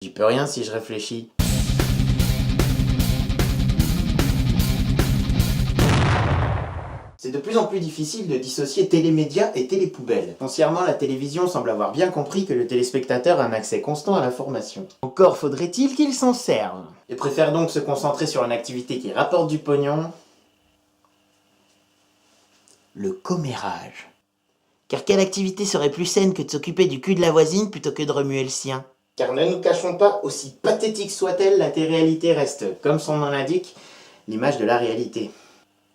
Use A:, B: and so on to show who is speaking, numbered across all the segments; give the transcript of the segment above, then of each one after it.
A: J'y peux rien si je réfléchis. C'est de plus en plus difficile de dissocier télémédias et télépoubelle. Foncièrement, la télévision semble avoir bien compris que le téléspectateur a un accès constant à l'information. Encore faudrait-il qu'il s'en serve. Et préfère donc se concentrer sur une activité qui rapporte du pognon. Le commérage. Car quelle activité serait plus saine que de s'occuper du cul de la voisine plutôt que de remuer le sien? Car ne nous cachons pas, aussi pathétique soit-elle, la télé-réalité reste, comme son nom l'indique, l'image de la réalité.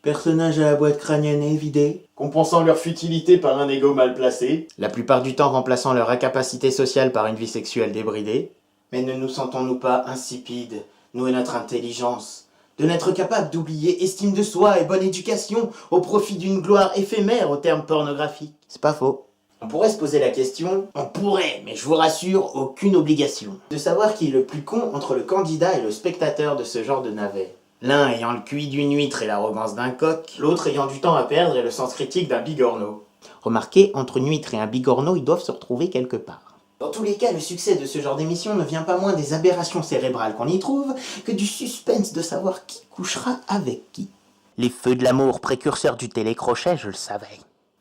A: Personnages à la boîte crânienne évidée, compensant leur futilité par un ego mal placé, la plupart du temps remplaçant leur incapacité sociale par une vie sexuelle débridée. Mais ne nous sentons-nous pas insipides, nous et notre intelligence, de n'être capables d'oublier estime de soi et bonne éducation au profit d'une gloire éphémère au terme pornographique? C'est pas faux. On pourrait se poser la question, on pourrait, mais je vous rassure, aucune obligation, de savoir qui est le plus con entre le candidat et le spectateur de ce genre de navet. L'un ayant le QI d'une huître et l'arrogance d'un coq, l'autre ayant du temps à perdre et le sens critique d'un bigorneau. Remarquez, entre une huître et un bigorneau, ils doivent se retrouver quelque part. Dans tous les cas, le succès de ce genre d'émission ne vient pas moins des aberrations cérébrales qu'on y trouve que du suspense de savoir qui couchera avec qui. Les feux de l'amour précurseurs du télécrochet, je le savais.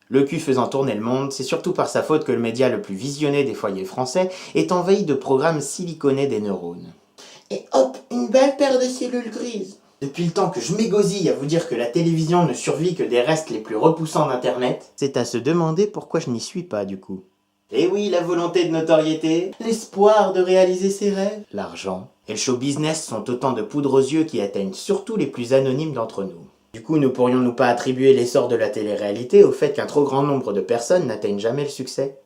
A: Le cul faisant tourner le monde, c'est surtout par sa faute que le média le plus visionné des foyers français est envahi de programmes siliconés des neurones. Et hop, une belle paire de cellules grises. Depuis le temps que je m'égosille à vous dire que la télévision ne survit que des restes les plus repoussants d'Internet, c'est à se demander pourquoi je n'y suis pas du coup. Et oui, la volonté de notoriété, l'espoir de réaliser ses rêves, l'argent et le show business sont autant de poudres aux yeux qui atteignent surtout les plus anonymes d'entre nous. Du coup, ne pourrions-nous pas attribuer l'essor de la télé-réalité au fait qu'un trop grand nombre de personnes n'atteignent jamais le succès?